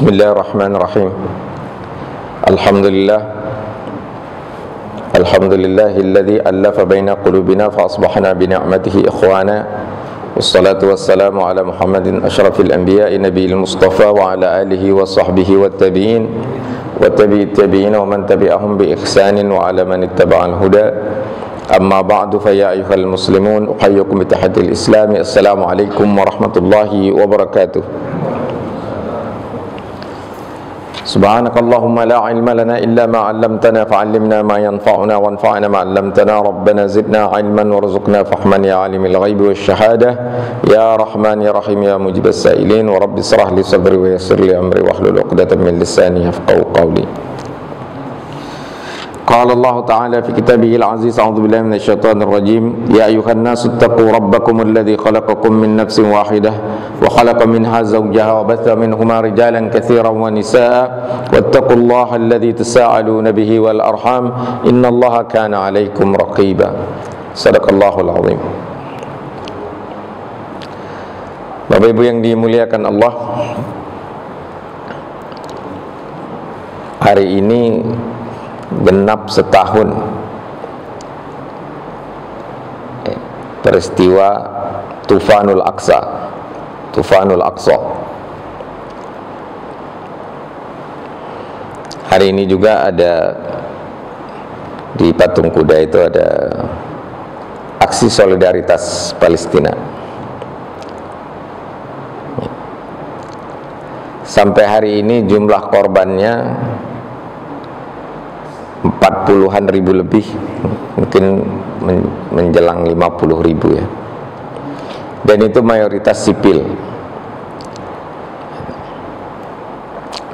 Bismillahirrahmanirrahim. Alhamdulillahilladzi allafa baina qulubina fa asbahna bi ni'matihi ikhwana. Wassalatu wassalamu ala Muhammadin asyrafil anbiya'i nabiyil mustafa wa ala alihi wa sahbihi wat tabi'in wa tabi'it tabi'in wa man tabi'ahum bi ihsanin wa ala man ittaba'al huda. Amma ba'du fa ya ayyuhal muslimun uhayyukum bi tahiyatil islami. Assalamu alaikum warahmatullahi wabarakatuh. Subhanakallahumma la ilma lana illa ma 'allamtana fa'allimna ma yanfa'una wanfa'na ma 'allamtana rabbana zidna 'ilman warzuqna fahman ya 'alimul ghaibi wasyahadah ya rahman ya rahim ya mujibas sa'ilin wa rabbi shrah li sadri wa yassir li amri wahlul 'uqdatam min lisani yafqahu qawli. Qala Allah Ta'ala fi kitabihil aziz, a'udzu billahi minasyaitonir rajim, ya ayyuhan nasu taqu rabbakumul ladzi khalaqakum min nafsin wahidah wa khalaqa minha zawjaha wa batha minhuma rijalan katsiran wa nisaa wattaqullaha alladzi tasaaluna bihi wal arham innallaha kana 'alaikum raqiba. Shadaqallahul azim. Bapak Ibu yang dimuliakan Allah, hari ini genap setahun peristiwa Tufanul Aqsa. Hari ini juga ada di Patung Kuda itu ada aksi solidaritas Palestina. Sampai hari ini jumlah korbannya 40-an ribu lebih, mungkin menjelang 50 ribu ya. Dan itu mayoritas sipil.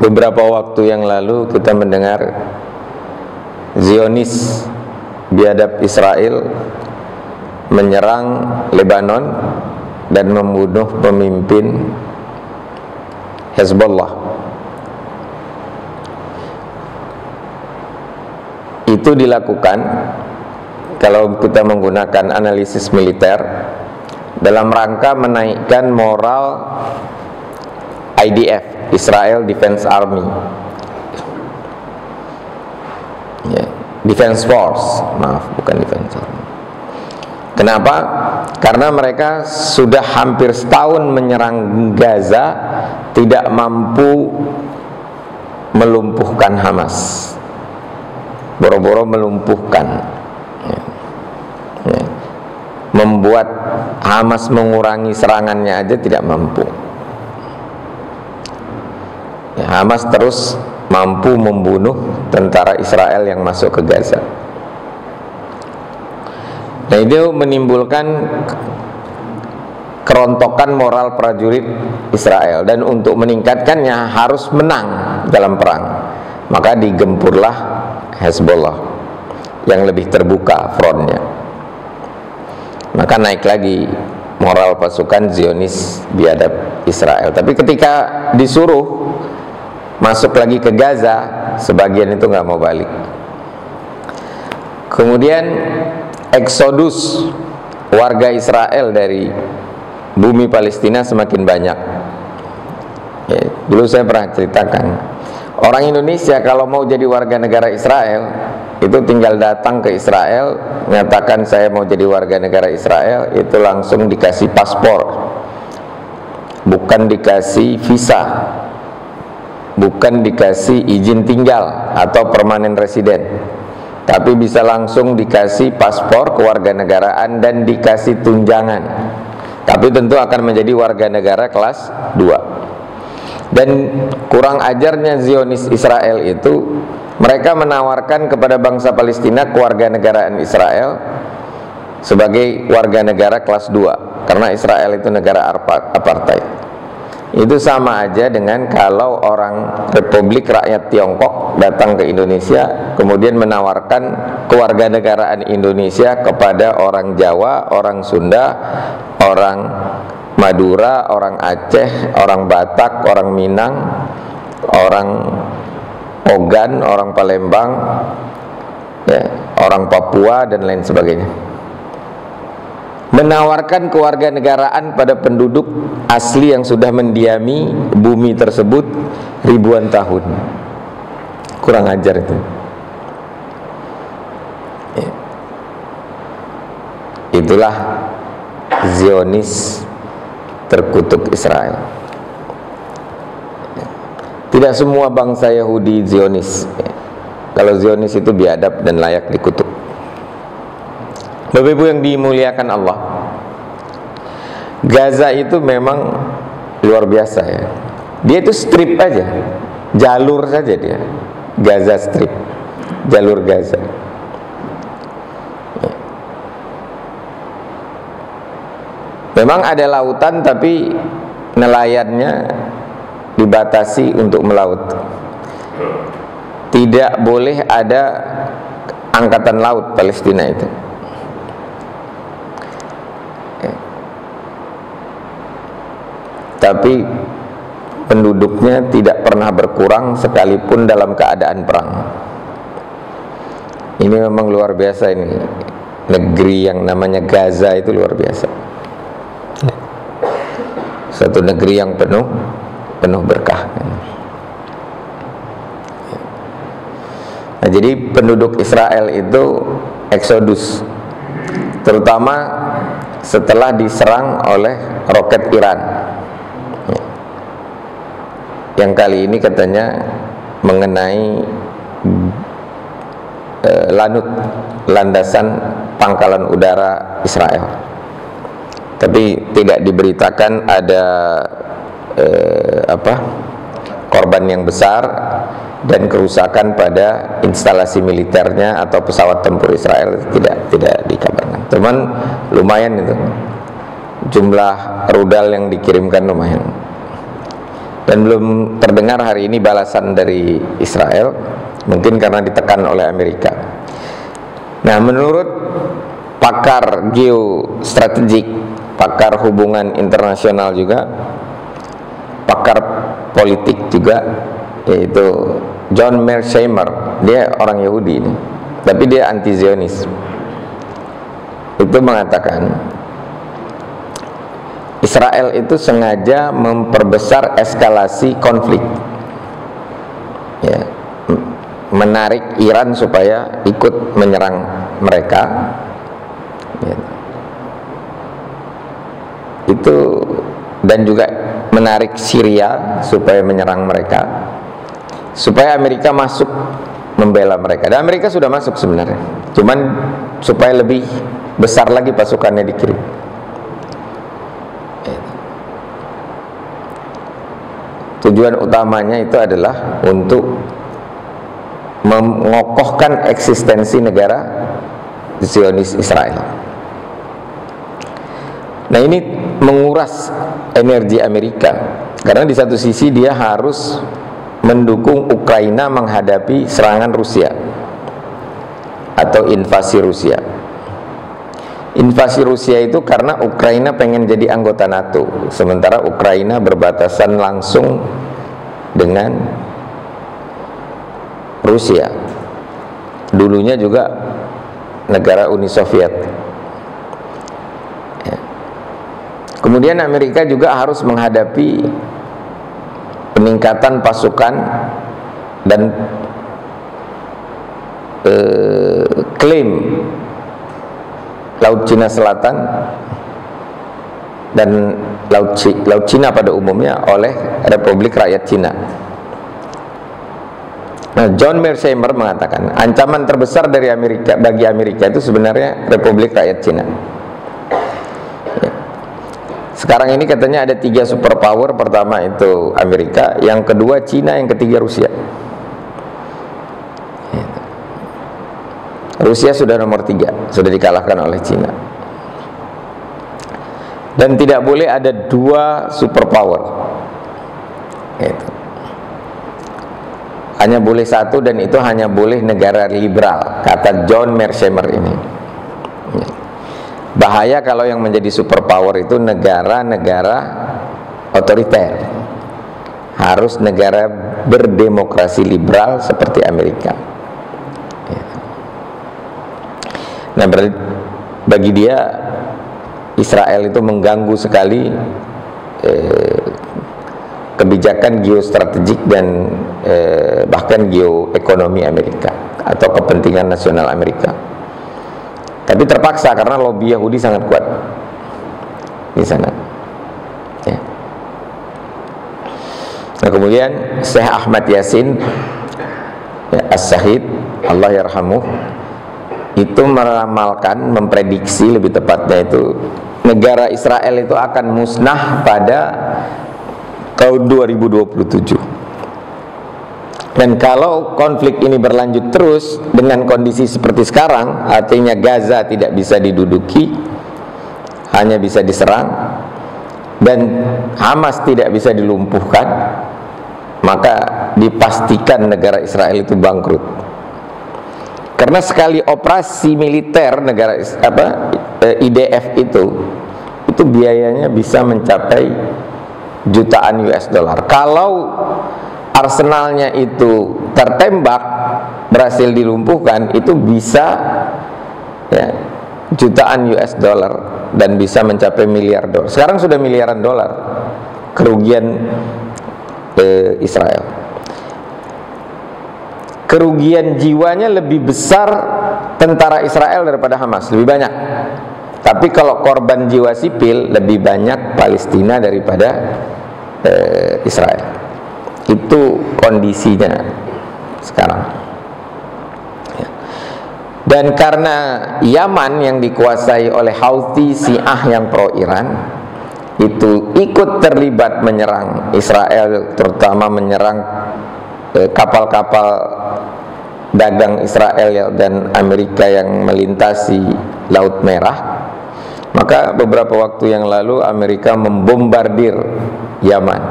Beberapa waktu yang lalu kita mendengar Zionis biadab Israel menyerang Lebanon dan membunuh pemimpin Hezbollah. Itu dilakukan, kalau kita menggunakan analisis militer, dalam rangka menaikkan moral IDF, Israel Defense Army, Defense Force, bukan Defense Army. Kenapa? Karena mereka sudah hampir setahun menyerang Gaza, tidak mampu melumpuhkan Hamas. Boro-boro melumpuhkan, membuat Hamas mengurangi serangannya aja tidak mampu. Hamas terus mampu membunuh tentara Israel yang masuk ke Gaza. Nah, itu menimbulkan kerontokan moral prajurit Israel, dan untuk meningkatkannya harus menang dalam perang, maka digempurlah Hezbollah yang lebih terbuka frontnya. Maka naik lagi moral pasukan Zionis biadab Israel. Tapi ketika disuruh masuk lagi ke Gaza, sebagian itu nggak mau balik. Kemudian eksodus warga Israel dari bumi Palestina semakin banyak. Dulu saya pernah ceritakan, orang Indonesia kalau mau jadi warga negara Israel, itu tinggal datang ke Israel, nyatakan saya mau jadi warga negara Israel, itu langsung dikasih paspor, bukan dikasih visa, bukan dikasih izin tinggal atau permanen residen, tapi bisa langsung dikasih paspor kewarganegaraan dan dikasih tunjangan. Tapi tentu akan menjadi warga negara kelas 2. Dan kurang ajarnya Zionis Israel itu, mereka menawarkan kepada bangsa Palestina kewarganegaraan Israel sebagai warga negara kelas 2, karena Israel itu negara apartheid. Itu sama aja dengan kalau orang Republik Rakyat Tiongkok datang ke Indonesia kemudian menawarkan kewarganegaraan Indonesia kepada orang Jawa, orang Sunda, orang Madura, orang Aceh, orang Batak, orang Minang, orang Ogan, orang Palembang, orang Papua dan lain sebagainya. menawarkan kewarganegaraan pada penduduk asli yang sudah mendiami bumi tersebut ribuan tahun. Kurang ajar itu. Itulah Zionis terkutuk Israel. Tidak semua bangsa Yahudi Zionis. Kalau Zionis itu biadab dan layak dikutuk. Bapak Ibu yang dimuliakan Allah, Gaza itu memang luar biasa ya. Dia itu strip aja, jalur saja dia. Gaza strip, jalur Gaza. Memang ada lautan tapi nelayannya dibatasi untuk melaut. Tidak boleh ada angkatan laut Palestina itu. Tapi penduduknya tidak pernah berkurang sekalipun dalam keadaan perang. Ini memang luar biasa ini. Negeri yang namanya Gaza itu luar biasa. Satu negeri yang penuh berkah. Nah, jadi penduduk Israel itu eksodus, terutama setelah diserang oleh roket Iran. Yang kali ini katanya mengenai landasan pangkalan udara Israel. Tapi tidak diberitakan ada korban yang besar dan kerusakan pada instalasi militernya atau pesawat tempur Israel, tidak dikabarkan. Cuman lumayan itu jumlah rudal yang dikirimkan, lumayan. Dan belum terdengar hari ini balasan dari Israel, mungkin karena ditekan oleh Amerika. Nah, menurut pakar geostrategik, pakar hubungan internasional juga, pakar politik juga, yaitu John Mearsheimer, dia orang Yahudi ini, tapi dia anti Zionis. Itu mengatakan Israel itu sengaja memperbesar eskalasi konflik, ya, menarik Iran supaya ikut menyerang mereka, ya. Itu, dan juga menarik Syria supaya menyerang mereka, supaya Amerika masuk membela mereka. Dan Amerika sudah masuk sebenarnya, cuman supaya lebih besar lagi pasukannya dikirim. Tujuan utamanya itu adalah untuk mengokohkan eksistensi negara Zionis Israel. Nah, ini menguras energi Amerika, karena di satu sisi dia harus mendukung Ukraina menghadapi serangan Rusia atau invasi Rusia. Invasi Rusia itu karena Ukraina pengen jadi anggota NATO, sementara Ukraina berbatasan langsung dengan Rusia. Dulunya juga negara Uni Soviet. Kemudian Amerika juga harus menghadapi peningkatan pasukan dan klaim Laut Cina Selatan dan Laut Cina pada umumnya oleh Republik Rakyat Cina. Nah, John Mearsheimer mengatakan ancaman terbesar dari Amerika bagi Amerika itu sebenarnya Republik Rakyat Cina. Sekarang ini katanya ada 3 superpower, pertama itu Amerika, yang kedua Cina, yang ketiga Rusia. Rusia sudah nomor 3, sudah dikalahkan oleh Cina. Dan tidak boleh ada 2 superpower. Hanya boleh 1, dan itu hanya boleh negara liberal, kata John Mearsheimer ini. Bahaya kalau yang menjadi superpower itu negara-negara otoriter. Harus negara berdemokrasi liberal seperti Amerika. Nah, bagi dia Israel itu mengganggu sekali kebijakan geostrategik dan bahkan geoekonomi Amerika atau kepentingan nasional Amerika. Tapi terpaksa karena lobby Yahudi sangat kuat di sana. Ya. Nah, kemudian Syekh Ahmad Yasin ya, As-Sahid, Allah yarhamuh, itu meramalkan, memprediksi lebih tepatnya itu negara Israel itu akan musnah pada tahun 2027. Dan kalau konflik ini berlanjut terus dengan kondisi seperti sekarang, artinya Gaza tidak bisa diduduki, hanya bisa diserang, dan Hamas tidak bisa dilumpuhkan, maka dipastikan negara Israel itu bangkrut. Karena sekali operasi militer negara IDF itu biayanya bisa mencapai jutaan US dollar. Kalau arsenalnya itu tertembak, berhasil dilumpuhkan, itu bisa ya, jutaan US dollar dan bisa mencapai miliar dolar. Sekarang sudah miliaran dolar kerugian Israel. Kerugian jiwanya lebih besar tentara Israel daripada Hamas, lebih banyak. Tapi kalau korban jiwa sipil lebih banyak Palestina daripada Israel. Itu kondisinya sekarang. Ya. Dan karena Yaman yang dikuasai oleh Houthi Syiah yang pro Iran itu ikut terlibat menyerang Israel, terutama menyerang kapal-kapal dagang Israel dan Amerika yang melintasi Laut Merah, maka beberapa waktu yang lalu Amerika membombardir Yaman,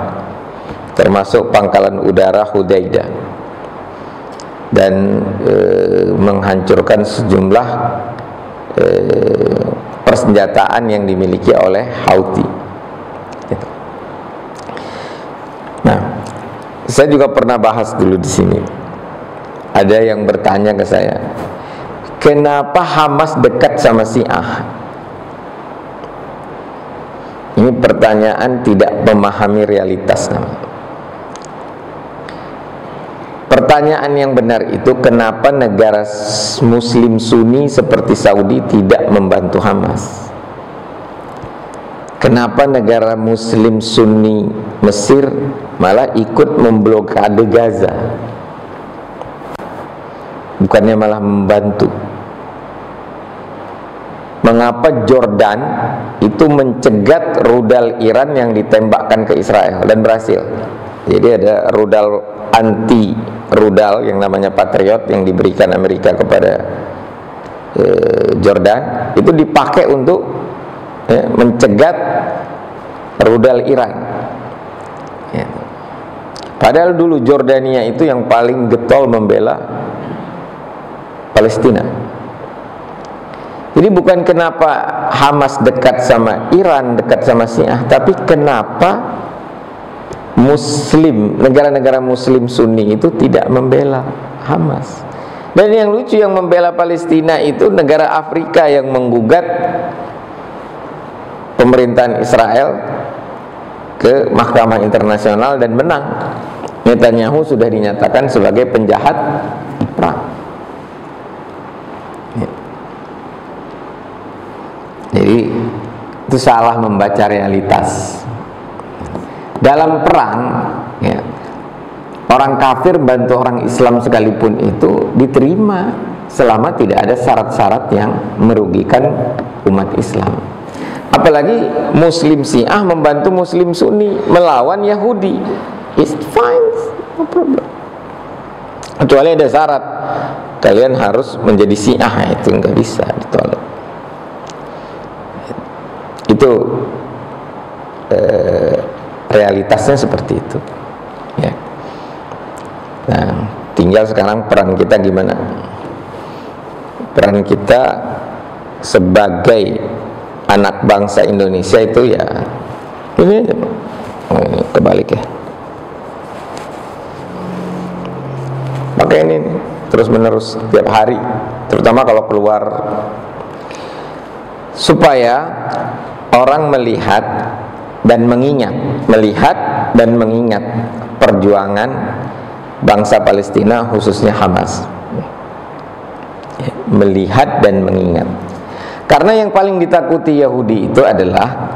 termasuk pangkalan udara Hudaydah, dan menghancurkan sejumlah persenjataan yang dimiliki oleh Houthi. Nah, saya juga pernah bahas dulu di sini. Ada yang bertanya ke saya, kenapa Hamas dekat sama Syiah? Ini pertanyaan tidak memahami realitas namanya. Pertanyaan yang benar itu, kenapa negara Muslim Sunni seperti Saudi tidak membantu Hamas? Kenapa negara Muslim Sunni Mesir malah ikut memblokade Gaza, bukannya malah membantu? Mengapa Jordan itu mencegat rudal Iran yang ditembakkan ke Israel dan berhasil? Jadi ada rudal anti rudal yang namanya Patriot yang diberikan Amerika kepada Jordan, itu dipakai untuk mencegat rudal Iran. Ya. Padahal dulu Jordania itu yang paling getol membela Palestina. Jadi bukan kenapa Hamas dekat sama Iran, dekat sama Syiah, tapi kenapa Muslim, negara-negara Muslim Sunni itu tidak membela Hamas. Dan yang lucu, yang membela Palestina itu negara Afrika yang menggugat pemerintahan Israel ke Mahkamah Internasional dan menang. Netanyahu sudah dinyatakan sebagai penjahat perang. Jadi itu salah membaca realitas. Dalam perang ya, orang kafir bantu orang Islam sekalipun itu diterima selama tidak ada syarat-syarat yang merugikan umat Islam. Apalagi Muslim Syiah membantu Muslim Sunni melawan Yahudi, it's fine, no problem. Kecuali ada syarat, kalian harus menjadi Syiah, itu nggak bisa ditolak. Itu realitasnya seperti itu ya. Nah, tinggal sekarang peran kita gimana. Peran kita sebagai anak bangsa Indonesia itu ya ini aja. Ini kebalik ya, pakai ini terus menerus tiap hari, terutama kalau keluar, supaya orang melihat dan mengingat perjuangan bangsa Palestina, khususnya Hamas. Melihat dan mengingat. Karena yang paling ditakuti Yahudi itu adalah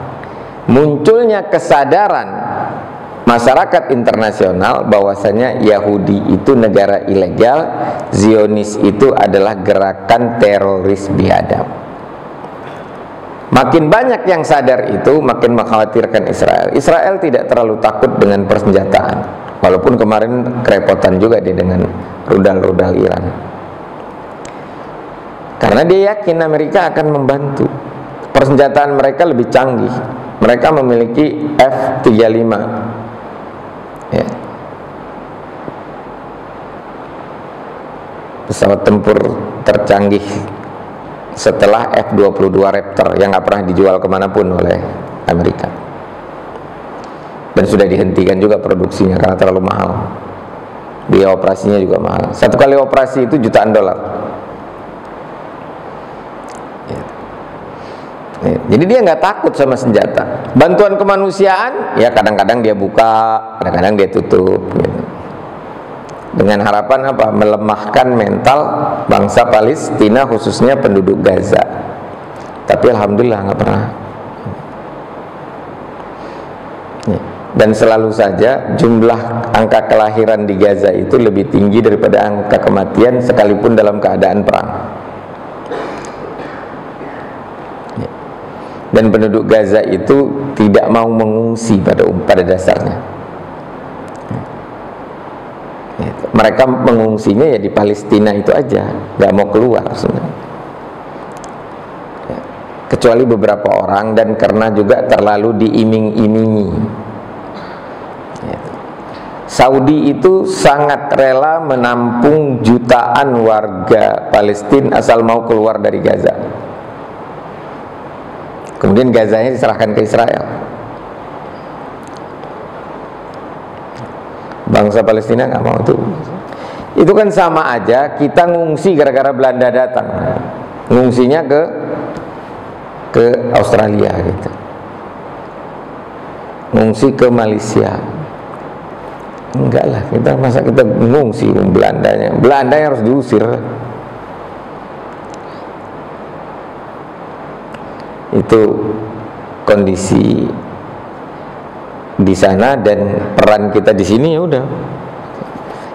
munculnya kesadaran masyarakat internasional bahwasanya Yahudi itu negara ilegal, Zionis itu adalah gerakan teroris biadab. Makin banyak yang sadar itu, makin mengkhawatirkan Israel. Israel tidak terlalu takut dengan persenjataan, walaupun kemarin kerepotan juga dia dengan rudal-rudal Iran. Karena dia yakin Amerika akan membantu. Persenjataan mereka lebih canggih. Mereka memiliki F-35, ya, pesawat tempur tercanggih setelah F-22 Raptor yang nggak pernah dijual kemanapun oleh Amerika, dan sudah dihentikan juga produksinya karena terlalu mahal. Biaya operasinya juga mahal. Satu kali operasi itu jutaan dolar. Jadi dia nggak takut sama senjata. Bantuan kemanusiaan, ya kadang-kadang dia buka, kadang-kadang dia tutup, gitu. Dengan harapan apa? Melemahkan mental bangsa Palestina, khususnya penduduk Gaza. Tapi alhamdulillah nggak pernah. Dan selalu saja jumlah angka kelahiran di Gaza itu lebih tinggi daripada angka kematian, sekalipun dalam keadaan perang. Dan penduduk Gaza itu tidak mau mengungsi pada dasarnya. Mereka mengungsinya ya di Palestina itu aja, nggak mau keluar sebenarnya. Kecuali beberapa orang, dan karena juga terlalu diiming-imingi. Saudi itu sangat rela menampung jutaan warga Palestina asal mau keluar dari Gaza. Kemudian Gazanya diserahkan ke Israel. Bangsa Palestina nggak mau itu. Itu kan sama aja kita ngungsi gara-gara Belanda datang. Ngungsinya ke Australia gitu. Ngungsi ke Malaysia. Enggak lah, masa kita ngungsi Belandanya. Belanda yang harus diusir. Itu kondisi di sana, dan peran kita di sini ya udah.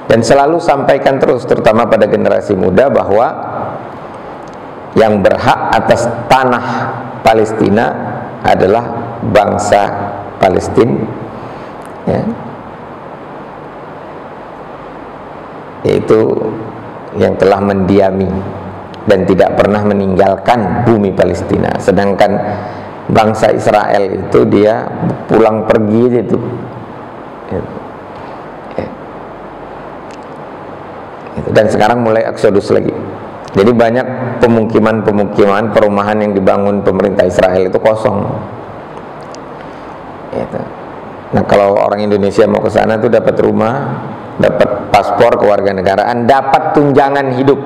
Dan selalu sampaikan terus, terutama pada generasi muda, bahwa yang berhak atas tanah Palestina adalah bangsa Palestina, ya. Yaitu yang telah mendiami dan tidak pernah meninggalkan bumi Palestina. Sedangkan bangsa Israel itu dia pulang pergi aja tuh. Dan sekarang mulai eksodus lagi. Jadi banyak pemukiman-pemukiman, perumahan yang dibangun pemerintah Israel itu kosong. Nah, kalau orang Indonesia mau ke sana tuh dapat rumah, dapat paspor kewarganegaraan, dapat tunjangan hidup.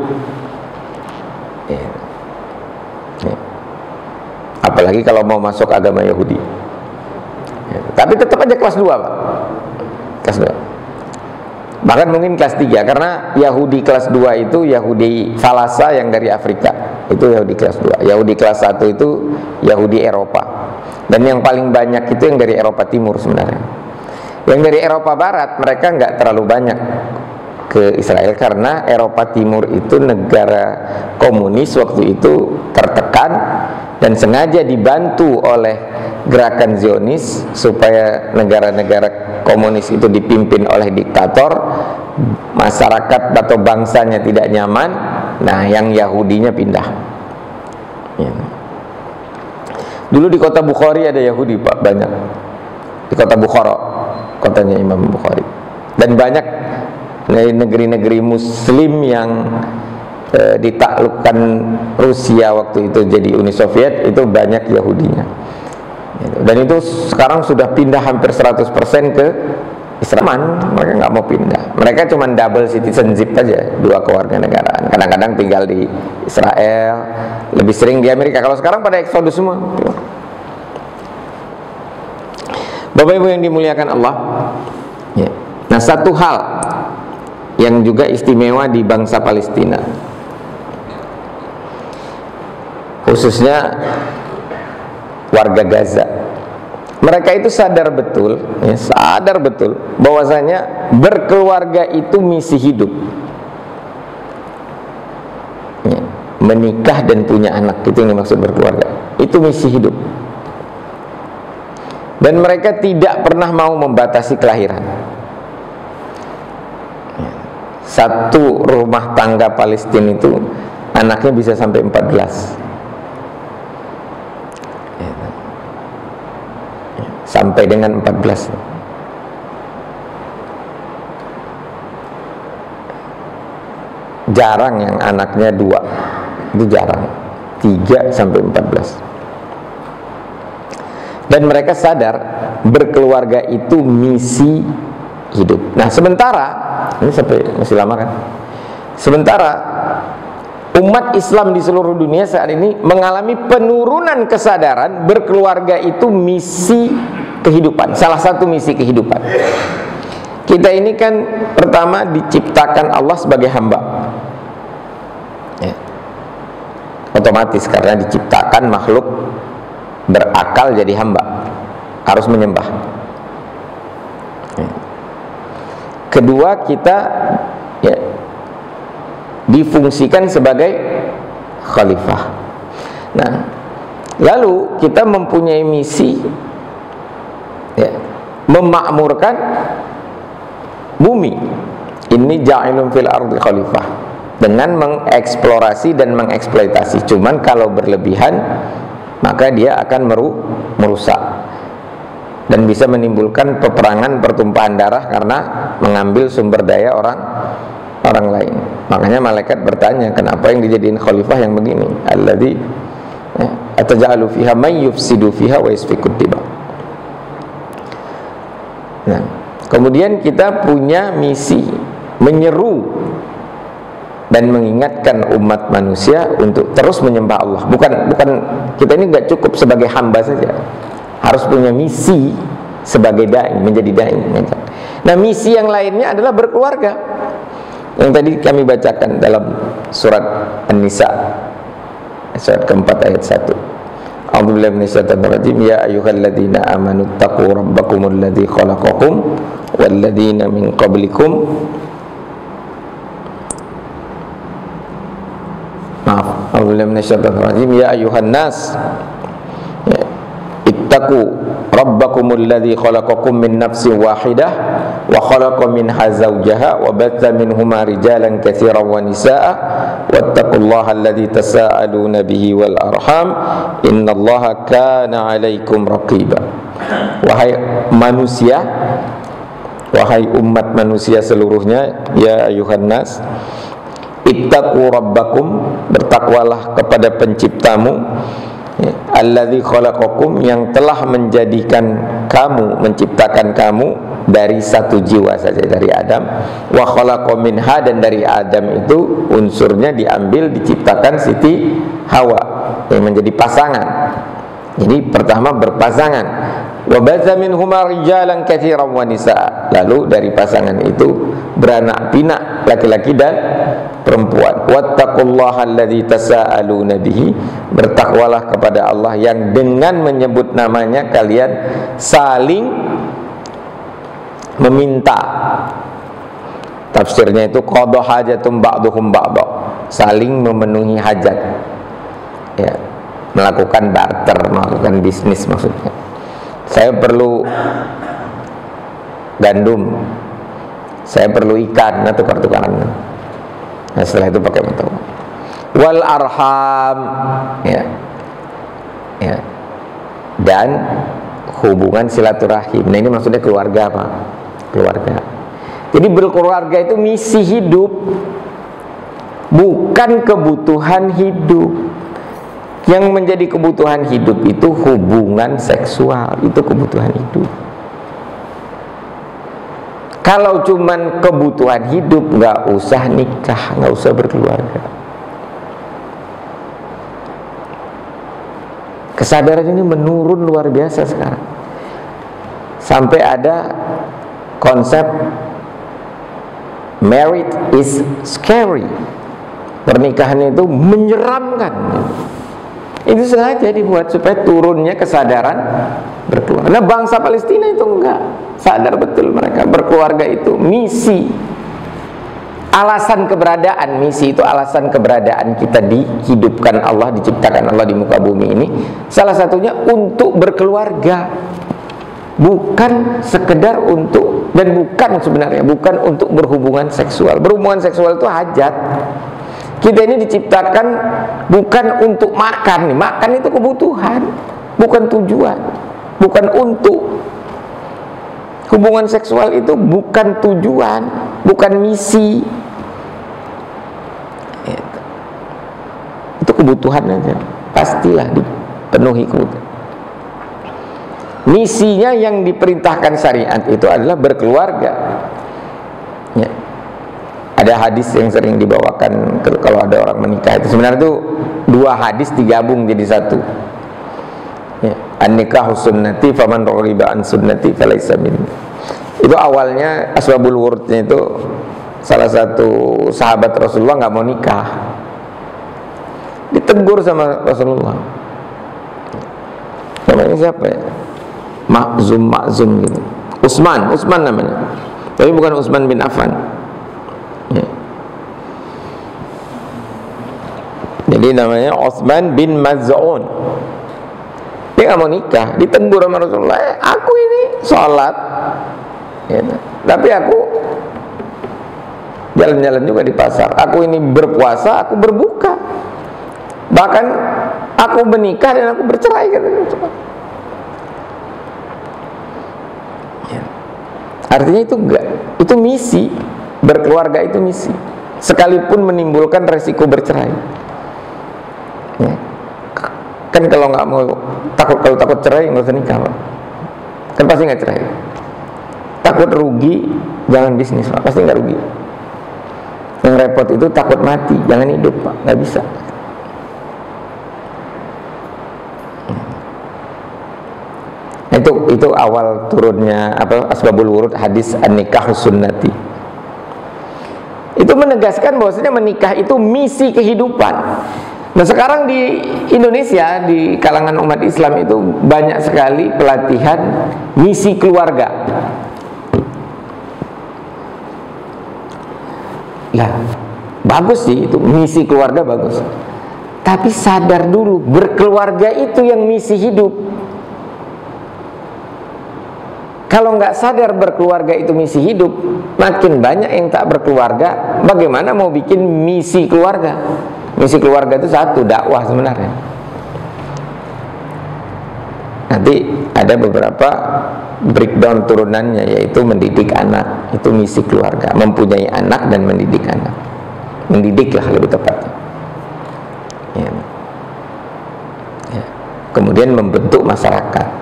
Apalagi kalau mau masuk agama Yahudi. Tapi tetap aja kelas 2, Pak. Kelas 2. Bahkan mungkin kelas 3, karena Yahudi kelas 2 itu Yahudi Falasa yang dari Afrika. Itu Yahudi kelas 2. Yahudi kelas 1 itu Yahudi Eropa. Dan yang paling banyak itu yang dari Eropa Timur sebenarnya. Yang dari Eropa Barat mereka nggak terlalu banyak ke Israel, karena Eropa Timur itu negara komunis waktu itu tertekan, dan sengaja dibantu oleh gerakan Zionis supaya negara-negara komunis itu dipimpin oleh diktator, masyarakat atau bangsanya tidak nyaman. Nah, yang Yahudinya pindah. Dulu di kota Bukhari ada Yahudi, Pak, banyak. Di kota Bukhara, kotanya Imam Bukhari. Dan banyak negeri-negeri Muslim yang ditaklukkan Rusia waktu itu jadi Uni Soviet, itu banyak Yahudinya. Dan itu sekarang sudah pindah hampir 100% ke Israel. Mereka nggak mau pindah. Mereka cuma double citizenship aja, 2 kewarganegaraan. Kadang-kadang tinggal di Israel, lebih sering di Amerika. Kalau sekarang pada eksodus semua. Bapak Ibu yang dimuliakan Allah, ya. Nah, satu hal yang juga istimewa di bangsa Palestina, khususnya warga Gaza, mereka itu sadar betul bahwasanya berkeluarga itu misi hidup, ya. Menikah dan punya anak, itu yang dimaksud berkeluarga, itu misi hidup. Dan mereka tidak pernah mau membatasi kelahiran. Satu rumah tangga Palestina itu anaknya bisa sampai 14. Sampai dengan 14. Jarang yang anaknya 2. Itu jarang. 3 sampai 14. Dan mereka sadar berkeluarga itu misi hidup. Nah, sementara ini sampai masih lama kan? Sementara umat Islam di seluruh dunia saat ini mengalami penurunan kesadaran berkeluarga itu misi kehidupan, salah satu misi kehidupan. Kita ini kan pertama diciptakan Allah sebagai hamba, ya. Otomatis karena diciptakan makhluk berakal jadi hamba, harus menyembah. Kedua, kita, ya, difungsikan sebagai khalifah. Nah, lalu kita mempunyai misi, ya, memakmurkan bumi. Ini ja'ilun fil ardi khalifah, dengan mengeksplorasi dan mengeksploitasi. Cuman kalau berlebihan maka dia akan merusak dan bisa menimbulkan peperangan, pertumpahan darah karena mengambil sumber daya orang lain. Makanya malaikat bertanya, kenapa yang dijadiin khalifah yang begini? Alladzi ataj'alu fiha may yufsidu fiha wa yasfikud dima. Nah, kemudian kita punya misi menyeru dan mengingatkan umat manusia untuk terus menyembah Allah. Bukan kita ini nggak cukup sebagai hamba saja, harus punya misi sebagai dai, menjadi dai. Nah, misi yang lainnya adalah berkeluarga, yang tadi kami bacakan dalam surat An-Nisa surat keempat ayat 1. A'udzubillahi minasyaitonir rajim. Ya ayyuhalladzina amanu taqu rabbakumul ladzi khalaqakum walladzina min qablikum. Maaf, a'udzubillahi minasyaitonir rajim. Ya ayyuhan nas ittaqu rabbakumul ladzi khalaqakum min nafsin wahidah wa khalaqa minha zawjaha wa batha minhuma rijalan katsiran wa nisaa'a wattaqullaha alladzi tasaaluna bihi wal arham innallaha kana 'alaikum raqiba. Wahai manusia, wahai umat manusia seluruhnya, ya ayuhan nas ittaqu rabbakum, bertakwalah kepada penciptamu, alladzi khalaqakum, yang telah menjadikan kamu, menciptakan kamu dari satu jiwa saja, dari Adam. Wa khalaqa minha, dan dari Adam itu unsurnya diambil, diciptakan Siti Hawa yang menjadi pasangan. Jadi pertama berpasangan. Wa batha minhuma rijalan katsiran wa nisaa, lalu dari pasangan itu beranak pinak laki-laki dan perempuan. Wattaqullaha alladzi tasaaluna bihi, bertakwalah kepada Allah yang dengan menyebut namanya kalian saling meminta. Tafsirnya itu qada hajatum ba'duhum ba'da, saling memenuhi hajat, ya, melakukan barter, melakukan bisnis maksudnya. Saya perlu gandum, saya perlu ikan, nah tukar-tukaran. Nah, setelah itu pakai mata uang. Wal arham, ya, ya, dan hubungan silaturahim. Nah, ini maksudnya keluarga, Pak. Keluarga. Jadi berkeluarga itu misi hidup, bukan kebutuhan hidup. Yang menjadi kebutuhan hidup itu hubungan seksual, itu kebutuhan hidup. Kalau cuman kebutuhan hidup, nggak usah nikah, nggak usah berkeluarga. Kesadaran ini menurun luar biasa sekarang. sampai ada konsep marriage is scary, pernikahan itu menyeramkan. Itu sengaja dibuat supaya turunnya kesadaran berkeluarga. Nah, bangsa Palestina itu enggak sadar betul, mereka berkeluarga itu misi, alasan keberadaan. Misi itu alasan keberadaan kita dihidupkan Allah, diciptakan Allah di muka bumi ini. Salah satunya untuk berkeluarga, bukan sekedar untuk, dan bukan sebenarnya bukan untuk berhubungan seksual. Berhubungan seksual itu hajat. Kita ini diciptakan bukan untuk makan. Makan itu kebutuhan, bukan tujuan, bukan untuk. Hubungan seksual itu bukan tujuan, bukan misi. Itu kebutuhan aja, pastilah dipenuhi kebutuhan. Misinya yang diperintahkan syariat itu adalah berkeluarga. Ya. Ada hadis yang sering dibawakan kalau ada orang menikah, itu sebenarnya itu dua hadis digabung jadi satu. Ya. An-nikahu sunnati faman raghiba an sunnati falaysa minni. Itu awalnya asbabul wurudnya itu salah satu sahabat Rasulullah nggak mau nikah, ditegur sama Rasulullah. Namanya siapa ya? Makhzum gitu. Utsman namanya. Tapi bukan Utsman bin Affan. Ya. Jadi namanya Utsman bin Maz'un. Dia nggak mau nikah, ditegur sama Rasulullah. Aku ini sholat, ya, tapi aku jalan-jalan juga di pasar. Aku ini berpuasa, aku berbuka. Bahkan aku menikah dan aku bercerai, katanya. Ya. Artinya itu enggak, itu misi. Berkeluarga itu misi, sekalipun menimbulkan resiko bercerai. Ya. Kan kalau nggak mau kalau takut cerai nggak usah nikah, Pak. Kan pasti nggak cerai. Takut rugi jangan bisnis, Pak. Pasti nggak rugi. Yang repot itu takut mati, jangan hidup, Pak. Nggak bisa. Itu awal turunnya asbabul wurud hadis an-nikahu sunnati. Itu menegaskan bahwasanya menikah itu misi kehidupan. Nah, sekarang di Indonesia, di kalangan umat Islam itu banyak sekali pelatihan misi keluarga. Lah, bagus sih itu, misi keluarga bagus. Tapi sadar dulu, berkeluarga itu yang misi hidup. Kalau nggak sadar berkeluarga itu misi hidup, makin banyak yang tak berkeluarga. Bagaimana mau bikin misi keluarga? Misi keluarga itu satu, dakwah sebenarnya. Nanti ada beberapa breakdown turunannya, yaitu mendidik anak. Itu misi keluarga, mempunyai anak dan mendidik anak. Mendidiklah lebih tepatnya. Ya. Ya. Kemudian membentuk masyarakat.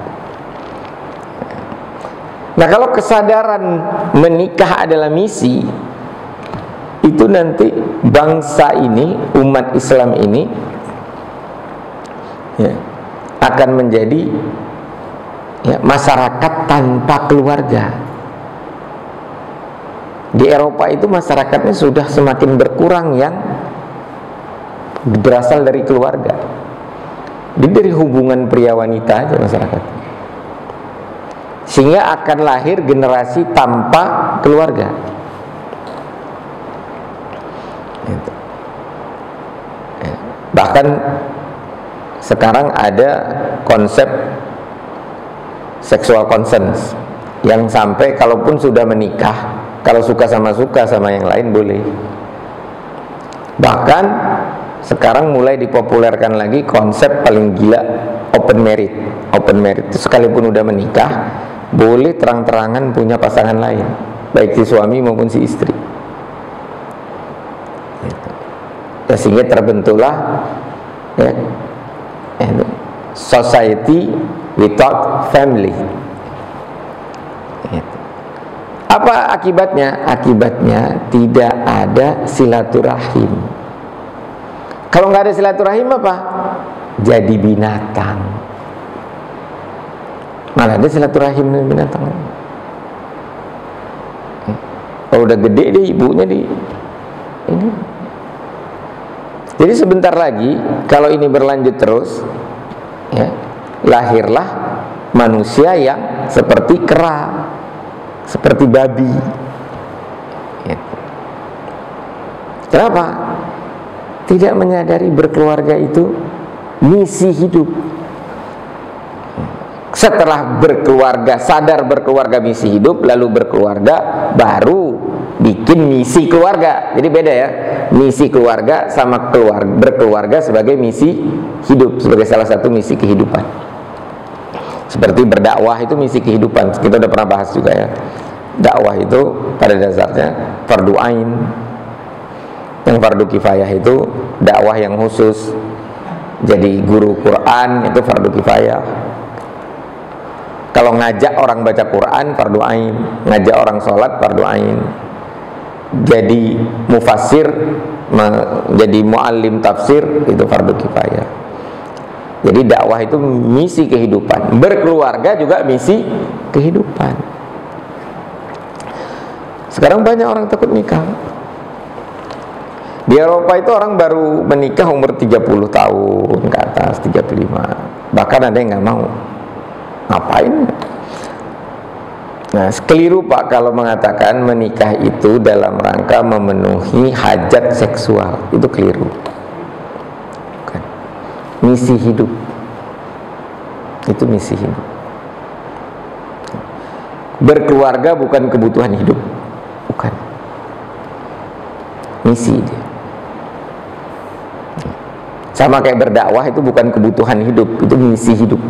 Nah, kalau kesadaran menikah adalah misi, itu nanti bangsa ini, umat Islam ini, ya, akan menjadi ya, masyarakat tanpa keluarga. Di Eropa itu masyarakatnya sudah semakin berkurang yang berasal dari keluarga. Jadi dari hubungan pria wanita aja masyarakatnya. Sehingga akan lahir generasi tanpa keluarga. Bahkan sekarang ada konsep sexual consent yang sampai kalaupun sudah menikah, kalau suka sama yang lain boleh. Bahkan sekarang mulai dipopulerkan lagi konsep paling gila, open marriage. Open marriage itu sekalipun udah menikah boleh terang-terangan punya pasangan lain, baik si suami maupun si istri. Ya, sehingga terbentuklah ya, society without family. Apa akibatnya? Akibatnya tidak ada silaturahim. Kalau nggak ada silaturahim apa? Jadi binatang. malah ada silaturahim dengan binatang. Kalau udah gede deh ibunya di ini. Jadi sebentar lagi kalau ini berlanjut terus, ya, lahirlah manusia yang seperti kera, seperti babi. Gitu. Kenapa? Tidak menyadari berkeluarga itu misi hidup. Setelah berkeluarga, sadar berkeluarga misi hidup, lalu berkeluarga, baru bikin misi keluarga. Jadi beda ya, misi keluarga sama berkeluarga sebagai misi hidup, sebagai salah satu misi kehidupan. Seperti berdakwah itu misi kehidupan, kita udah pernah bahas juga ya. Dakwah itu pada dasarnya fardu ain. Yang fardu kifayah itu dakwah yang khusus. Jadi guru Quran itu fardu kifayah. Kalau ngajak orang baca Quran fardu ain, ngajak orang sholat fardu ain. Jadi mufassir, jadi muallim tafsir itu fardu kifayah. Jadi dakwah itu misi kehidupan, berkeluarga juga misi kehidupan. Sekarang banyak orang takut nikah. Di Eropa itu orang baru menikah umur 30 tahun ke atas, 35. Bahkan ada yang nggak mau. Ngapain? Nah, keliru Pak kalau mengatakan menikah itu dalam rangka memenuhi hajat seksual. Itu keliru. Bukan. Misi hidup. Itu misi hidup. Berkeluarga bukan kebutuhan hidup. Bukan. Misi dia. Sama kayak berdakwah itu bukan kebutuhan hidup, itu misi hidup.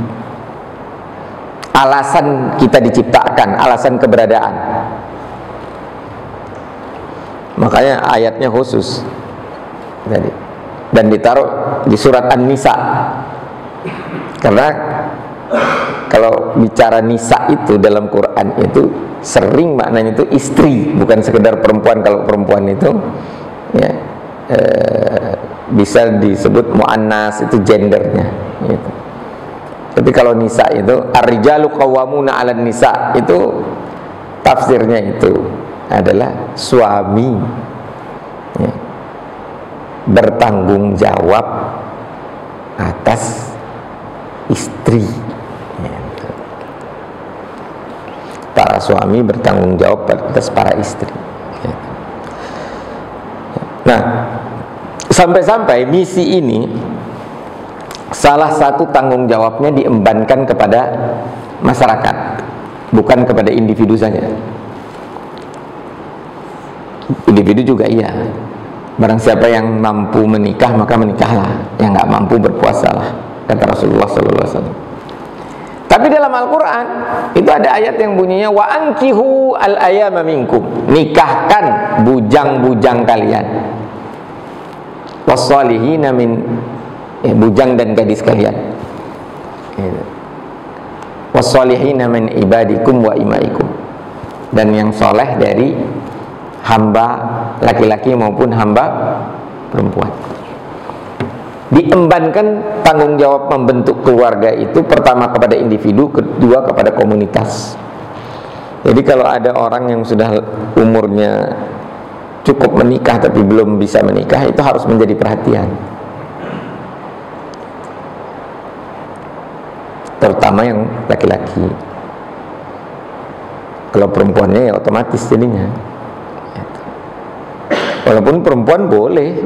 Alasan kita diciptakan, alasan keberadaan. Makanya ayatnya khusus tadi, dan ditaruh di surat An-Nisa. Karena kalau bicara nisa itu dalam Quran itu sering maknanya itu istri, bukan sekedar perempuan. Kalau perempuan itu ya, bisa disebut muannas, itu gendernya gitu. Tapi kalau nisa itu ar-rijalu qawwamuna 'alan nisa, itu tafsirnya itu adalah suami ya, bertanggung jawab atas istri ya. Para suami bertanggung jawab atas para istri ya. Nah, sampai-sampai misi ini salah satu tanggung jawabnya diembankan kepada masyarakat, bukan kepada individu saja. Individu juga iya. Barang siapa yang mampu menikah maka menikahlah, yang nggak mampu berpuasalah, kata Rasulullah SAW. Tapi dalam Al-Quran itu ada ayat yang bunyinya wa ankihu al-ayama minkum, nikahkan bujang-bujang kalian, wassalihina min, bujang dan gadis kalian, wassalihina min ibadikum wa imaikum, dan yang soleh dari hamba laki-laki maupun hamba perempuan. Diembankan tanggung jawab membentuk keluarga itu pertama kepada individu, kedua kepada komunitas. Jadi kalau ada orang yang sudah umurnya cukup menikah tapi belum bisa menikah, itu harus menjadi perhatian, terutama yang laki-laki. Kalau perempuannya ya otomatis jadinya. Walaupun perempuan boleh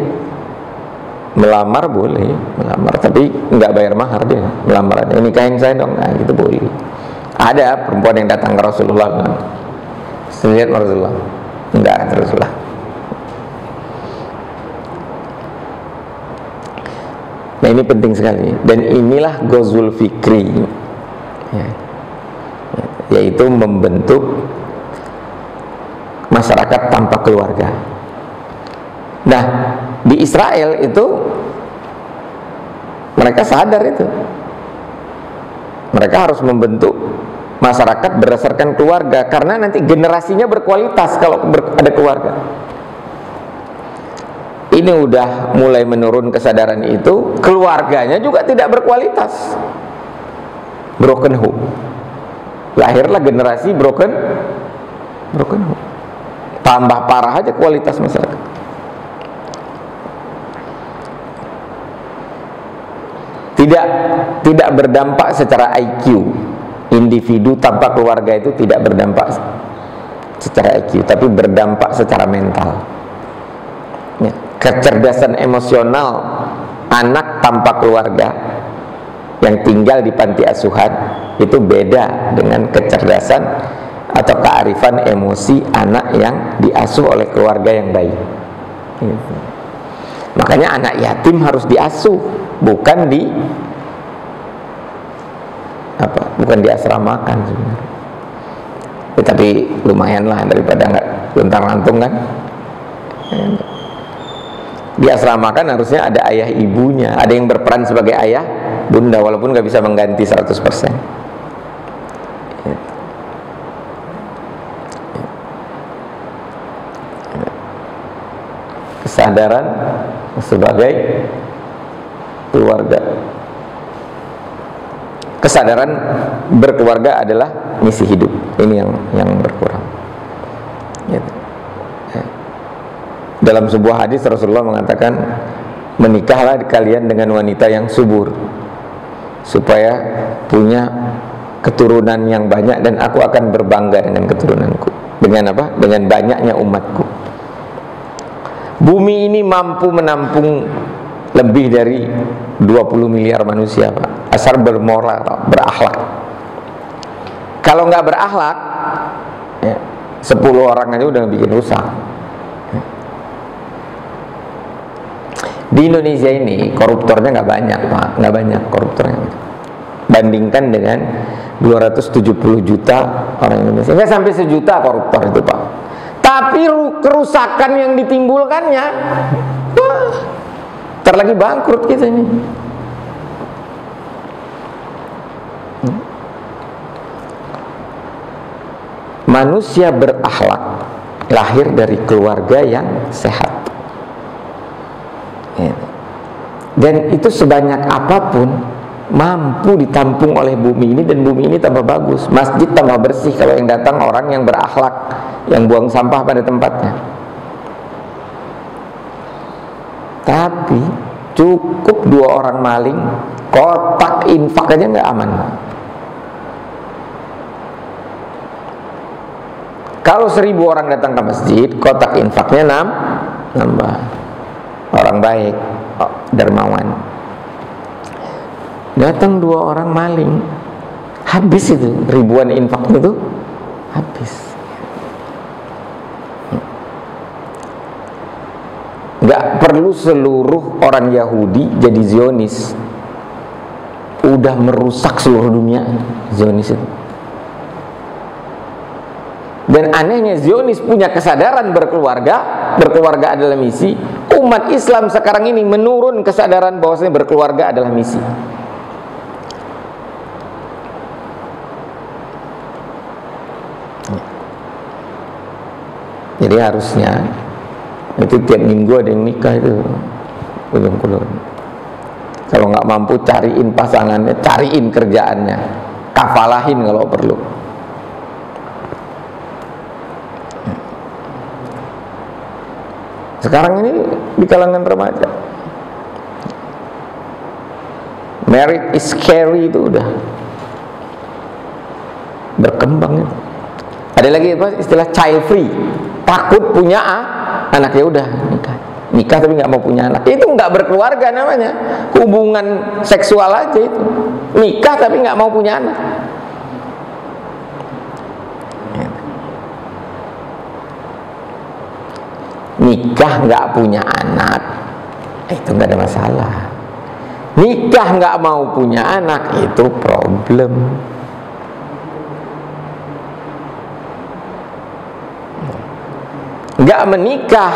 melamar, boleh melamar, tapi nggak bayar mahar dia melamarannya. Nikahin saya dong, nah gitu boleh. Ada perempuan yang datang ke Rasulullah, lihat Rasulullah, enggak Rasulullah. Nah ini penting sekali, dan inilah Ghazwul Fikri ya, yaitu membentuk masyarakat tanpa keluarga. Nah di Israel itu mereka sadar itu, mereka harus membentuk masyarakat berdasarkan keluarga, karena nanti generasinya berkualitas kalau ada keluarga. Ini udah mulai menurun kesadaran itu, keluarganya juga tidak berkualitas, broken home. lahirlah generasi broken home. Tambah parah aja kualitas masyarakat. Tidak berdampak secara IQ. Individu tanpa keluarga itu tidak berdampak secara IQ, tapi berdampak secara mental. Ya, kecerdasan emosional anak tanpa keluarga yang tinggal di panti asuhan itu beda dengan kecerdasan atau kearifan emosi anak yang diasuh oleh keluarga yang baik. Gitu. Makanya anak yatim harus diasuh, bukan diasramakan sebenarnya. Ya, tapi lumayan lah daripada nggak luntang-lantung kan. Diasramakan harusnya ada ayah ibunya, ada yang berperan sebagai ayah bunda, walaupun nggak bisa mengganti 100%. Kesadaran sebagai keluarga. Kesadaran berkeluarga adalah misi hidup. Ini yang berkurang. Gitu. Dalam sebuah hadis Rasulullah mengatakan, menikahlah kalian dengan wanita yang subur, supaya punya keturunan yang banyak, dan aku akan berbangga dengan keturunanku. Dengan apa? Dengan banyaknya umatku. Bumi ini mampu menampung lebih dari 20 miliar manusia, Pak. Asal bermoral, berakhlak. Kalau nggak berakhlak, ya, 10 orang aja udah bikin rusak. Di Indonesia ini koruptornya nggak banyak, Pak. Nggak banyak koruptornya. Bandingkan dengan 270 juta orang Indonesia, nggak sampai sejuta koruptor itu, Pak. Tapi kerusakan yang ditimbulkannya, wah, ntar lagi bangkrut kita ini. Manusia berakhlak lahir dari keluarga yang sehat. Dan itu sebanyak apapun mampu ditampung oleh bumi ini, dan bumi ini tambah bagus, masjid tambah bersih kalau yang datang orang yang berakhlak, yang buang sampah pada tempatnya. Tapi cukup 2 orang maling, kotak infak aja nggak aman. Kalau 1000 orang datang ke masjid, kotak infaknya nambah. Orang baik, dermawan. Datang 2 orang maling, habis itu ribuan infaknya itu habis. Nggak perlu seluruh orang Yahudi jadi Zionis, udah merusak seluruh dunia Zionis itu. Dan anehnya Zionis punya kesadaran berkeluarga adalah misi. Umat Islam sekarang ini menurun kesadaran bahwasanya berkeluarga adalah misi. Jadi harusnya itu tiap minggu ada yang nikah itu kulun. Kalau nggak mampu cariin pasangannya, cariin kerjaannya, kafalahin kalau perlu. Sekarang ini di kalangan remaja, married is scary itu udah berkembang itu. Ada lagi apa istilah child free, takut punya anak, ya udah nikah tapi nggak mau punya anak. Itu nggak berkeluarga namanya, hubungan seksual aja itu. Nikah tapi nggak mau punya anak. Nikah nggak punya anak, itu nggak ada masalah. Nikah nggak mau punya anak, itu problem. Nggak menikah,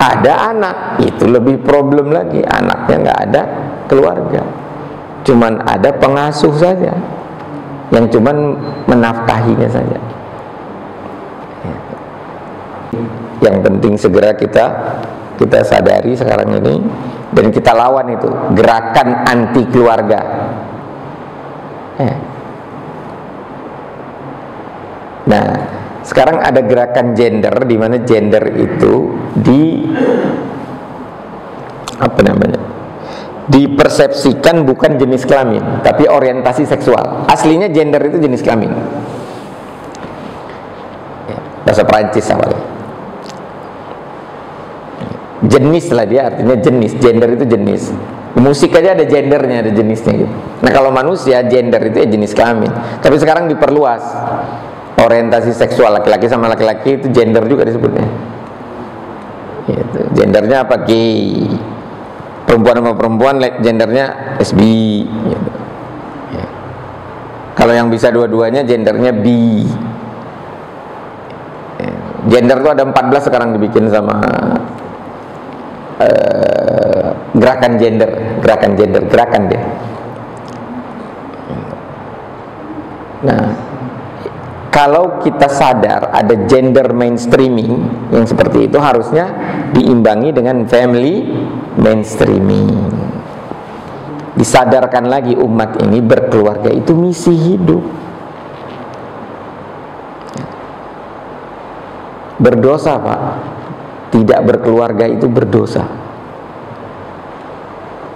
ada anak, itu lebih problem lagi. Anaknya nggak ada keluarga, cuman ada pengasuh saja, yang cuman menafkahinya saja. Yang penting segera kita sadari sekarang ini, dan kita lawan itu gerakan anti keluarga. Nah, sekarang ada gerakan gender di mana gender itu dipersepsikan bukan jenis kelamin, tapi orientasi seksual. Aslinya gender itu jenis kelamin. Bahasa Perancis awalnya. Jenis lah dia, artinya jenis. Gender itu jenis. Musik aja ada gendernya, ada jenisnya gitu. Nah kalau manusia, gender itu ya jenis kelamin. Tapi sekarang diperluas. Orientasi seksual laki-laki sama laki-laki itu gender juga disebutnya. Gitu. Gendernya apa? Gay. Perempuan sama perempuan gendernya lesbi. Gitu. Ya. Kalau yang bisa dua-duanya gendernya bi. Ya. Gender itu ada 14 sekarang dibikin sama gerakan gerakan dia. Nah, kalau kita sadar ada gender mainstreaming yang seperti itu, harusnya diimbangi dengan family mainstreaming. Disadarkan lagi umat ini berkeluarga itu misi hidup. Berdosa, Pak. Tidak berkeluarga itu berdosa.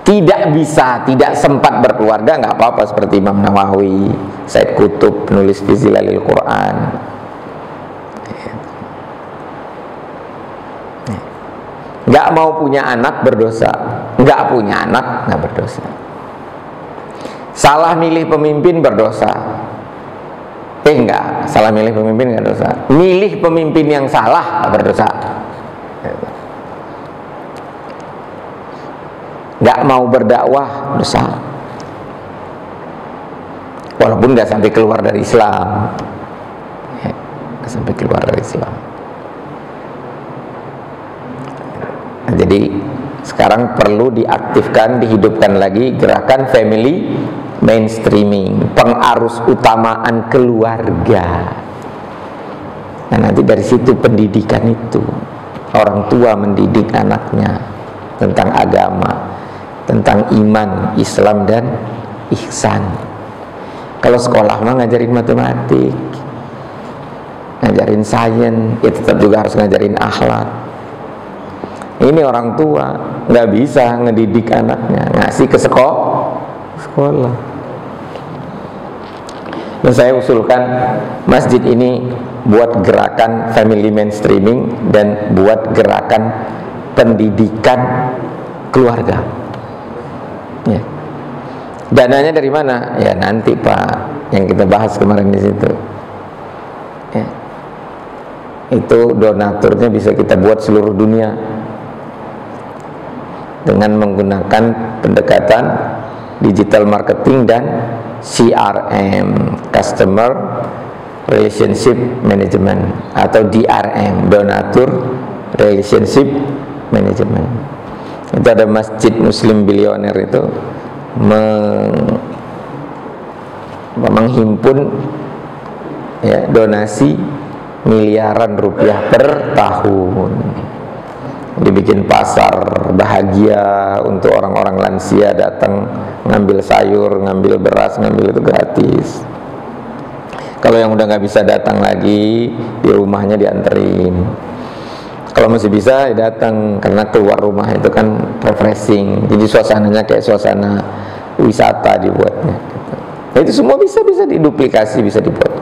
Tidak bisa, tidak sempat berkeluarga nggak apa-apa, seperti Imam Nawawi, Said Qutb, penulis fi Zilalil Quran. Nggak mau punya anak berdosa, nggak punya anak nggak berdosa. Salah milih pemimpin berdosa. Enggak, salah milih pemimpin nggak dosa. Milih pemimpin yang salah nggak berdosa. Nggak mau berdakwah dosa, walaupun nggak sampai keluar dari Islam, nggak sampai keluar dari Islam. Nah, jadi sekarang perlu diaktifkan, dihidupkan lagi gerakan family mainstreaming, pengarus utamaan keluarga. Nah nanti dari situ pendidikan itu, orang tua mendidik anaknya tentang agama, tentang iman, Islam dan ihsan. Kalau sekolah mah ngajarin matematik, ngajarin sains, ya tetap juga harus ngajarin akhlak. Ini orang tua nggak bisa ngedidik anaknya, ngasih ke sekolah. Dan saya usulkan masjid ini buat gerakan family mainstreaming dan buat gerakan pendidikan keluarga. Ya. Dananya dari mana? Ya nanti Pak, yang kita bahas kemarin di situ. Ya. Itu donaturnya bisa kita buat seluruh dunia dengan menggunakan pendekatan digital marketing dan CRM, Customer Relationship Management, atau DRM, Donatur Relationship Management. Itu ada masjid Muslim bilioner itu menghimpun ya, donasi miliaran rupiah per tahun. Dibikin pasar bahagia untuk orang-orang lansia datang ngambil sayur, ngambil beras, ngambil itu gratis. Kalau yang udah nggak bisa datang lagi, di rumahnya dianterin. Kalau masih bisa ya datang, karena keluar rumah itu kan refreshing. Jadi suasananya kayak suasana wisata dibuatnya. Nah, itu semua bisa diduplikasi, bisa dibuat.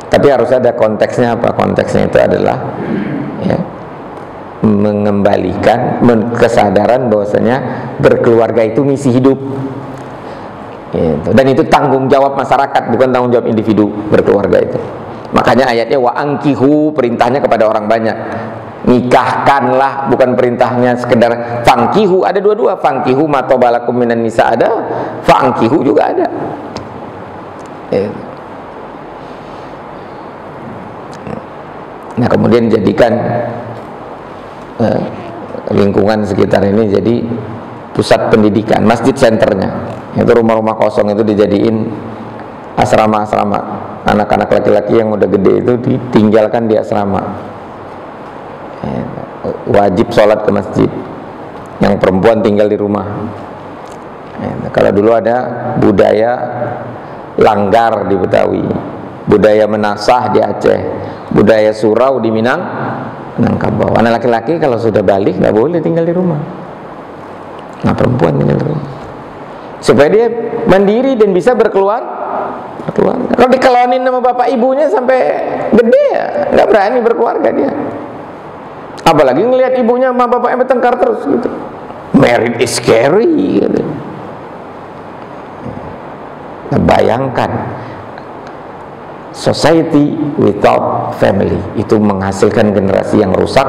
Tapi harus ada konteksnya apa? Konteksnya itu adalah ya, mengembalikan kesadaran bahwasanya berkeluarga itu misi hidup. Gitu. Dan itu tanggung jawab masyarakat, bukan tanggung jawab individu berkeluarga itu. Makanya ayatnya wa angkihu, perintahnya kepada orang banyak. Nikahkanlah, bukan perintahnya sekedar fangkihu. Ada dua-dua, fangkihu matobalakum minan nisa ada, fangkihu juga ada. Gitu. Nah kemudian jadikan lingkungan sekitar ini jadi pusat pendidikan, masjid senternya. Itu rumah-rumah kosong itu dijadiin asrama-asrama. Anak-anak laki-laki yang udah gede itu ditinggalkan di asrama. Wajib sholat ke masjid. Yang perempuan tinggal di rumah. Kalau dulu ada budaya langgar di Betawi. budaya menasah di Aceh, budaya surau di Minangkabau. Anak laki-laki kalau sudah balik nggak boleh tinggal di rumah. Nah, perempuan tinggal di rumah supaya dia mandiri dan bisa berkeluarga. Kalau dikelonin sama bapak ibunya sampai gede ya nggak berani berkeluarga dia. Apalagi ngelihat ibunya sama bapaknya bertengkar terus gitu. Married is scary gitu. Nah, bayangkan society without family itu menghasilkan generasi yang rusak.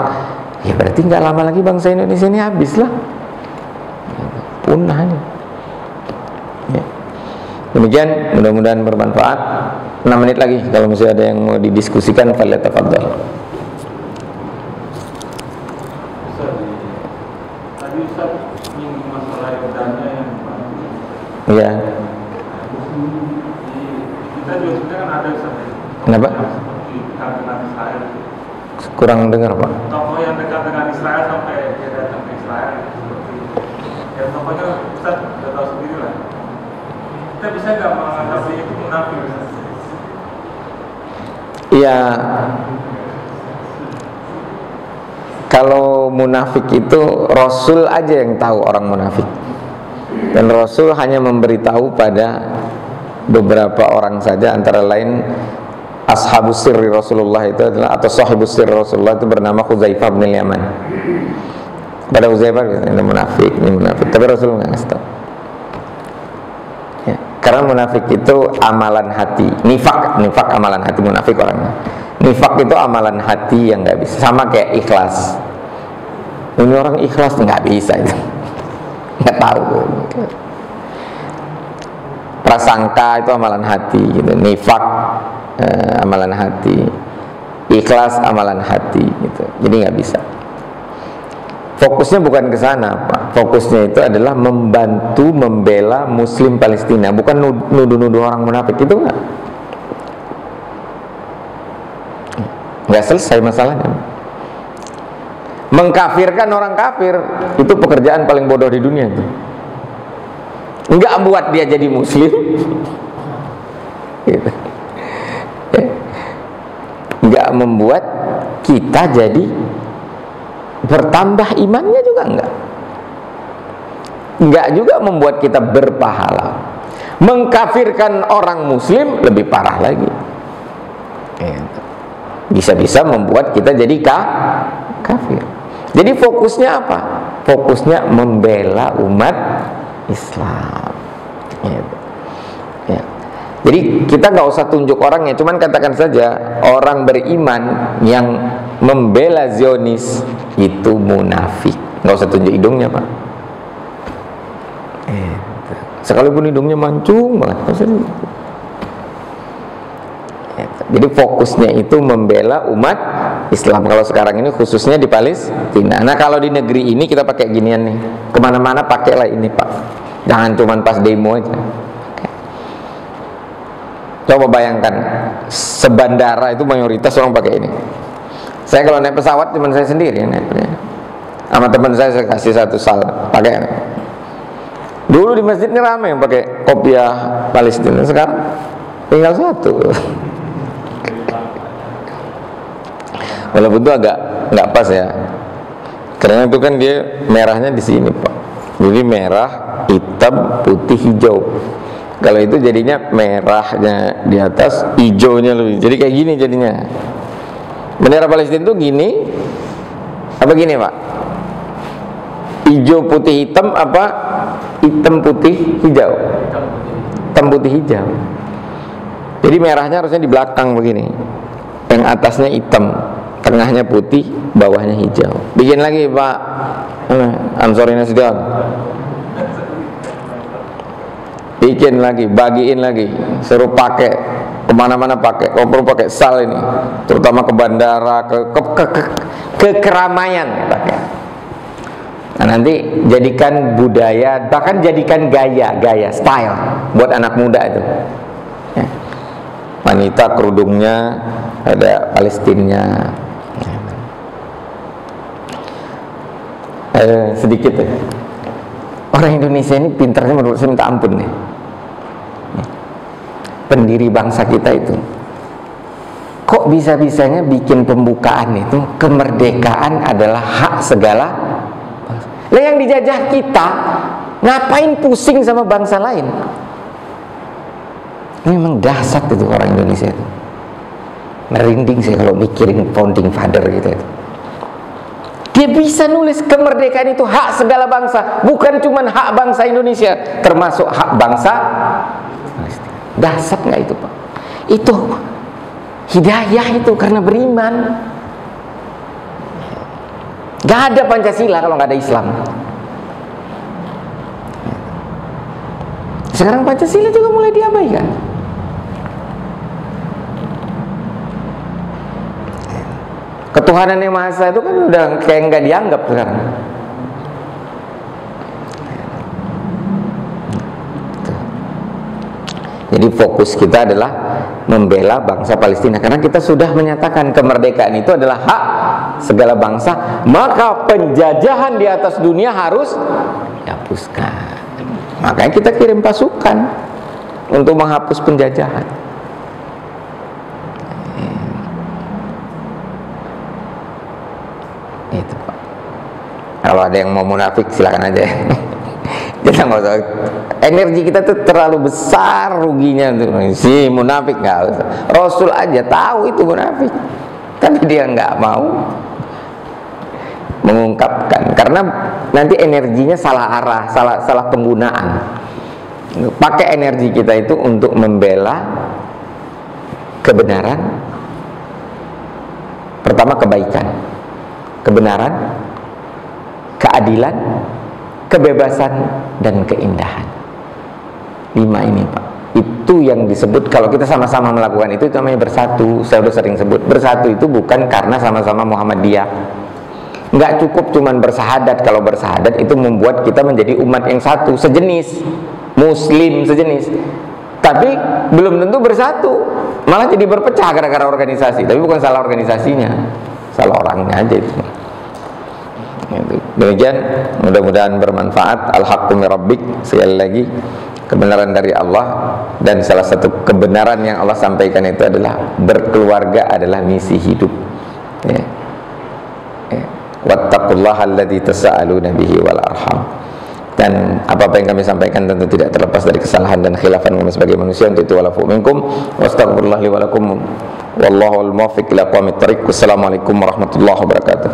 Ya berarti nggak lama lagi bangsa Indonesia ini habis lah, punah nih. Ya. Demikian, mudah-mudahan bermanfaat. 6 menit lagi, kalau masih ada yang mau didiskusikan, falyatafaddal. Tadi Ustaz menyinggung masalah dana yang Iya. kita juga sebenarnya kan ada Kenapa? seperti dekat dengan Israel. Kurang dengar Pak. Tokoh yang dekat dengan Israel sampai dia datang ke Israel seperti ya tokohnya Ustaz sudah tahu sendiri lah. Kita bisa nggak menganggap dia itu munafik? Iya. Kalau munafik itu Rasul aja yang tahu orang munafik. Dan Rasul hanya memberitahu pada beberapa orang saja, antara lain ashabus sirri Rasulullah itu adalah, atau sahibus sirri Rasulullah itu bernama Hudzaifah bin Yaman. Pada Hudzaifah ini munafik, tapi Rasul nggak ngasih tahu. Ya, karena munafik itu amalan hati, nifak amalan hati, munafik orangnya. Nifak itu amalan hati yang nggak bisa, sama kayak ikhlas. Ini orang ikhlas nggak bisa itu, nggak tahu. Prasangka itu amalan hati, gitu. Nifak amalan hati, ikhlas amalan hati, gitu. Jadi nggak bisa. Fokusnya bukan ke sana, Pak. Fokusnya itu adalah membantu membela Muslim Palestina, bukan nuduh-nuduh orang munafik. Itu nggak selesai masalahnya. Mengkafirkan orang kafir itu pekerjaan paling bodoh di dunia itu. Nggak buat dia jadi Muslim, gitu. Nggak membuat kita jadi bertambah imannya juga nggak juga membuat kita berpahala. Mengkafirkan orang Muslim lebih parah lagi, bisa-bisa membuat kita jadi kafir. Jadi fokusnya apa? Fokusnya membela umat Islam. Ya. Jadi kita nggak usah tunjuk orangnya, cuman katakan saja orang beriman yang membela Zionis itu munafik. Nggak usah tunjuk hidungnya, Pak. Sekalipun hidungnya mancung banget. Jadi fokusnya itu membela umat Islam. Kalau sekarang ini khususnya di Palestina. Nah kalau di negeri ini kita pakai ginian nih, kemana-mana pakailah ini Pak. Jangan cuma pas demo aja. Coba bayangkan, sebandara itu mayoritas orang pakai ini. Saya kalau naik pesawat cuma saya sendiri yang naik. Sama teman saya kasih satu sal pakai. Dulu di masjid ini ramai yang pakai kopiah Palestina. Sekarang tinggal satu. Walaupun itu agak nggak pas ya, karena itu kan dia merahnya di sini Pak. Jadi merah, hitam, putih, hijau. Kalau itu jadinya merahnya di atas, hijaunya lebih. Jadi kayak gini jadinya. Bendera Palestina itu gini, apa gini Pak? Hijau, putih, hitam, apa? Hitam, putih, hijau. Hitam, putih, hijau. Jadi merahnya harusnya di belakang begini. Yang atasnya hitam, tengahnya putih, bawahnya hijau. Bikin lagi Pak Ansori Nasution. Bikin lagi, bagiin lagi, suruh pakai kemana-mana pakai. Kalau perlu pakai sal ini, terutama ke bandara, ke keramaian pakai. Nah, nanti jadikan budaya, bahkan jadikan gaya style buat anak muda itu. Ya. Wanita kerudungnya ada Palestinnya. Sedikit ya. Orang Indonesia ini pintarnya menurut saya minta ampun nih. Pendiri bangsa kita itu kok bisa-bisanya bikin pembukaan itu kemerdekaan adalah hak segala bangsa. Lah yang dijajah kita, ngapain pusing sama bangsa lain? Ini memang dahsyat itu orang Indonesia itu. Merinding saya kalau mikirin founding father gitu itu. Dia bisa nulis kemerdekaan itu hak segala bangsa, bukan cuma hak bangsa Indonesia, termasuk hak bangsa Palestina. Dahsyat nggak itu, Pak? Itu hidayah itu karena beriman. Gak ada Pancasila kalau nggak ada Islam. Sekarang Pancasila juga mulai diabaikan. Ketuhanan yang Maha Esa itu kan udah kayak nggak dianggap sekarang. Jadi fokus kita adalah membela bangsa Palestina, karena kita sudah menyatakan kemerdekaan itu adalah hak segala bangsa, maka penjajahan di atas dunia harus dihapuskan. Makanya kita kirim pasukan untuk menghapus penjajahan. Itu, Pak. Kalau ada yang mau munafik silakan aja. Kita nggak usah. Energi kita tuh terlalu besar ruginya untuk si munafik, nggak usah. Rasul aja tahu itu munafik, tapi dia nggak mau mengungkapkan karena nanti energinya salah arah, salah penggunaan. Pakai energi kita itu untuk membela kebenaran. Pertama kebaikan, kebenaran, keadilan, kebebasan, dan keindahan. 5 ini, Pak. Itu yang disebut kalau kita sama-sama melakukan itu namanya bersatu. Saya sudah sering sebut, bersatu itu bukan karena sama-sama Muhammadiyah. Nggak cukup cuman bersahadat. Kalau bersahadat itu membuat kita menjadi umat yang satu, sejenis, muslim sejenis. Tapi belum tentu bersatu, malah jadi berpecah gara-gara organisasi. Tapi bukan salah organisasinya, salah orangnya aja itu. Demikian, mudah-mudahan bermanfaat. Al-haqqu min rabbik, sekali lagi kebenaran dari Allah, dan salah satu kebenaran yang Allah sampaikan itu adalah berkeluarga adalah misi hidup. Ya. Wattaqullaha alladzi tasaaluna bihi wal arham. Dan apa-apa yang kami sampaikan tentu tidak terlepas dari kesalahan dan khilafan kami sebagai manusia. Untuk itu walafu minkum wastaghfirullah li wa lakum wallahu al-muwaffiq ila aqwamit thariq. Wassalamualaikum warahmatullahi wabarakatuh.